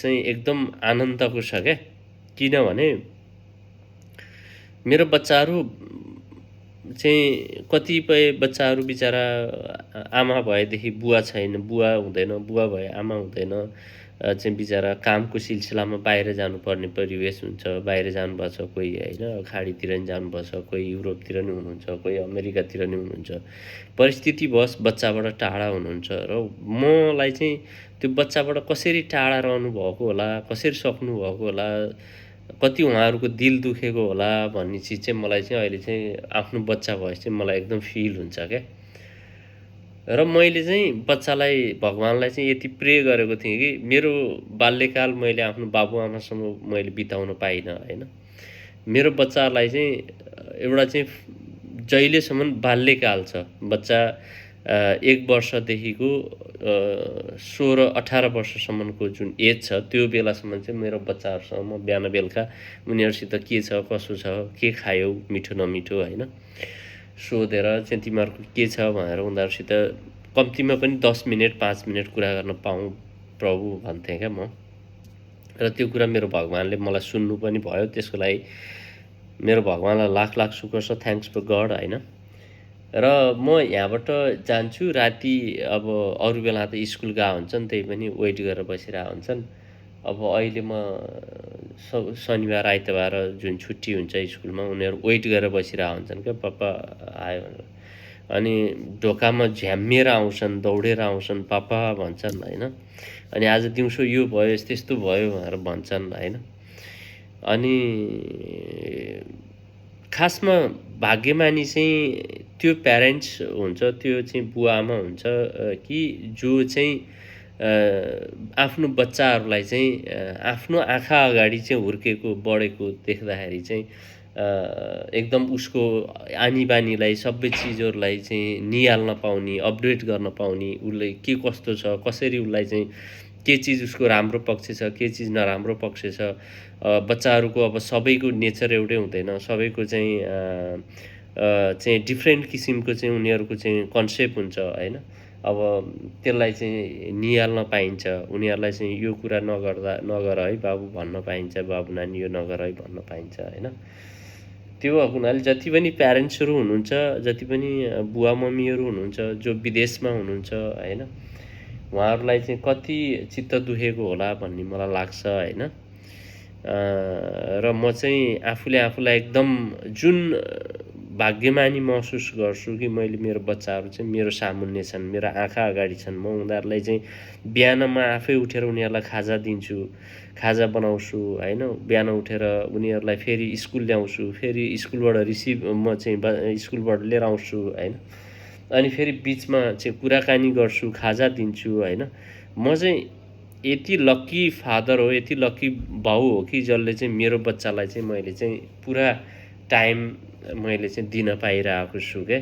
चाहिँ एकदम आनन्दको छ क्या। किनभने मेरो बच्चाहरू चाहिँ कतिपय बच्चाहरू बिचरा आमा भएदेखि बुवा छैन, बुवा हुँदैन, बुवा भए आमा हुँदैन, चाहिँ बिचरा कामको सिलसिलामा बाहिर जानुपर्ने परिवेश हुन्छ। बाहिर जानुभएको छ कोही होइन, खाडीतिर नि जानुभएको छ, कोही युरोपतिर नि हुनुहुन्छ, कोही अमेरिकातिर नि हुनुहुन्छ। परिस्थितिवश बच्चाबाट टाढा हुनुहुन्छ र मलाई चाहिँ त्यो बच्चाबाट कसरी टाढा रहनुभएको होला, कसरी सक्नुभएको होला, कति उहाँहरूको दिल दुखेको होला भन्ने चिज चाहिँ मलाई चाहिँ अहिले चाहिँ आफ्नो बच्चा भएपछि चाहिँ मलाई एकदम फिल हुन्छ क्या। र मैले चाहिँ बच्चालाई भगवान्लाई चाहिँ यति प्रे गरेको थिएँ कि मेरो बाल्यकाल मैले आफ्नो बाबुआमासँग मैले बिताउन पाइनँ होइन। मेरो बच्चालाई चाहिँ एउटा चाहिँ जहिलेसम्म बाल्यकाल छ, बच्चा 1 वर्षदेखिको 16-18 वर्षसम्मको जुन एज छ त्यो बेलासम्म चाहिँ मेरो बच्चाहरूसँग म बिहान बेलुका उनीहरूसित के छ कसो छ, के खायौ मिठो नमिठो होइन सोधेर चाहिँ तिमीहरूको के छ भनेर उनीहरूसित कम्तीमा पनि 10 मिनट 5 मिनट कुरा गर्न पाऊँ प्रभु भन्थेँ क्या म। र त्यो कुरा मेरो भगवान्ले मलाई सुन्नु पनि भयो। त्यसको लागि मेरो भगवान्लाई लाख लाख शुक्र छ, थ्याङ्क्स फर गड होइन। र म यहाँबाट जान्छु राति, अब अरू बेला त स्कुल गएको हुन्छन्, त्यही पनि वेट गरेर बसिरहेको हुन्छन्। अब अहिले म शनिबार आइतबार जुन छुट्टी हुन्छ स्कुलमा उनीहरू वेट गरेर बसिरहेको हुन्छन् क्या, पापा आयो भनेर। अनि ढोकामा झ्याम्मिएर आउँछन्, दौडेर आउँछन्, पापा भन्छन् होइन। अनि आज दिउँसो यो भयो यस्तो यस्तो भयो भनेर भन्छन् होइन। अनि खासमा भाग्यमानी चाहिँ त्यो प्यारेन्ट्स हुन्छ, त्यो चाहिँ बुवा आमा हुन्छ कि जो चाहिँ आफ्नो बच्चाहरूलाई चाहिँ आफ्नो आँखा अगाडि चाहिँ हुर्केको बढेको देख्दाखेरि चाहिँ एकदम उसको आनी बानीलाई सबै चिजहरूलाई चाहिँ निहाल्न पाउने, अपडेट गर्न पाउने, उसले के कस्तो छ, कसरी उसलाई चाहिँ के चिज उसको राम्रो पक्ष छ, के चिज नराम्रो पक्ष छ। बच्चाहरूको अब सबैको नेचर एउटै हुँदैन, सबैको चाहिँ डिफ्रेन्ट किसिमको चाहिँ उनीहरूको चाहिँ कन्सेप्ट हुन्छ होइन। अब त्यसलाई चाहिँ निहाल्न पाइन्छ, उनीहरूलाई चाहिँ यो कुरा नगर है बाबु भन्न पाइन्छ, बाबु नानी यो नगर है भन्न पाइन्छ होइन। त्यो भएको हुनाले जति पनि प्यारेन्ट्सहरू हुनुहुन्छ, जति पनि बुवा मम्मीहरू हुनुहुन्छ जो विदेशमा हुनुहुन्छ होइन, उहाँहरूलाई चाहिँ कति चित्त दुखेको होला भन्ने मलाई लाग्छ होइन। र म चाहिँ आफूलाई एकदम जुन भाग्यमानी महसुस गर्छु कि मैले मेरो बच्चाहरू चाहिँ मेरो सामुन्ने छन्, मेरो आँखा अगाडि छन्। म उनीहरूलाई चाहिँ बिहानमा आफै उठेर उनीहरूलाई खाजा दिन्छु, खाजा बनाउँछु होइन। बिहान उठेर उनीहरूलाई फेरि स्कुल ल्याउँछु, फेरि स्कुलबाट म चाहिँ स्कुलबाट लिएर आउँछु होइन। अनि फेरि बिचमा चाहिँ कुराकानी गर्छु, खाजा दिन्छु होइन। म चाहिँ यति लक्की फादर हो, यति लक्की बाउ हो कि जसले चाहिँ मेरो बच्चालाई चाहिँ मैले चाहिँ पुरा टाइम मैले चाहिँ दिन पाइरहेको छु क्या।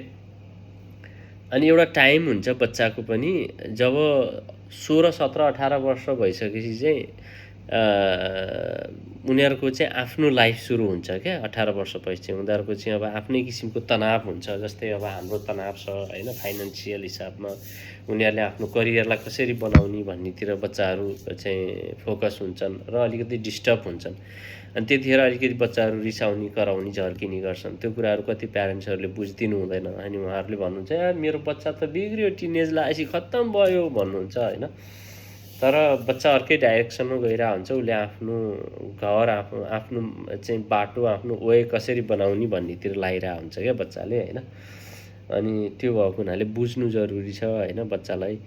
अनि एउटा टाइम हुन्छ बच्चाको पनि, जब 16, 17, 18 वर्ष भइसकेपछि चाहिँ उनीहरूको चाहिँ आफ्नो लाइफ सुरु हुन्छ क्या। 18 वर्षपछि चाहिँ उनीहरूको चाहिँ अब आफ्नै किसिमको तनाव हुन्छ। जस्तै अब हाम्रो तनाव छ होइन, फाइनेन्सियल हिसाबमा उनीहरूले आफ्नो करियरलाई कसरी बनाउने भन्नेतिर बच्चाहरू चाहिँ फोकस हुन्छन् र अलिकति डिस्टर्ब हुन्छन्। अनि त्यतिखेर अलिकति बच्चाहरू रिसाउने, कराउने, झर्किने गर्छन्। त्यो कुराहरू कति प्यारेन्ट्सहरूले बुझिदिनु हुँदैन। अनि उहाँहरूले भन्नुहुन्छ यार मेरो बच्चा त बिग्रियो, टिनेज लाएपछि खत्तम भयो भन्नुहुन्छ होइन। तर बच्चा अर्कै डाइरेक्सनमा गइरहेको हुन्छ, उसले आफ्नो घर आफ्नो चाहिँ बाटो, आफ्नो वे कसरी बनाउने भन्नेतिर लागिरहेको हुन्छ क्या बच्चाले होइन। अनि त्यो भएको हुनाले बुझ्नु जरुरी छ होइन बच्चालाई।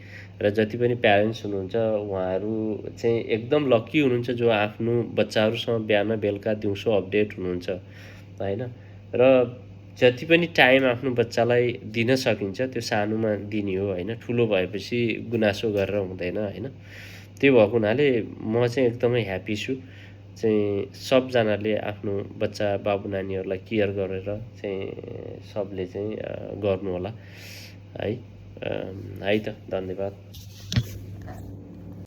र जति पनि प्यारेन्ट्स हुनुहुन्छ उहाँहरू चाहिँ एकदम लक्की हुनुहुन्छ जो आफ्नो बच्चाहरूसँग बिहान बेलुका दिउँसो अपडेट हुनुहुन्छ होइन। र जति पनि टाइम आफ्नो बच्चालाई दिन सकिन्छ त्यो सानोमा दिने हो होइन। ठुलो भएपछि गुनासो गरेर हुँदैन होइन। त्यो भएको हुनाले म चाहिँ एकदमै ह्याप्पी छु चाहिँ सबजनाले आफ्नो बच्चा बाबु नानीहरूलाई केयर गरेर चाहिँ सबले चाहिँ गर्नु होला है। है त, धन्यवाद।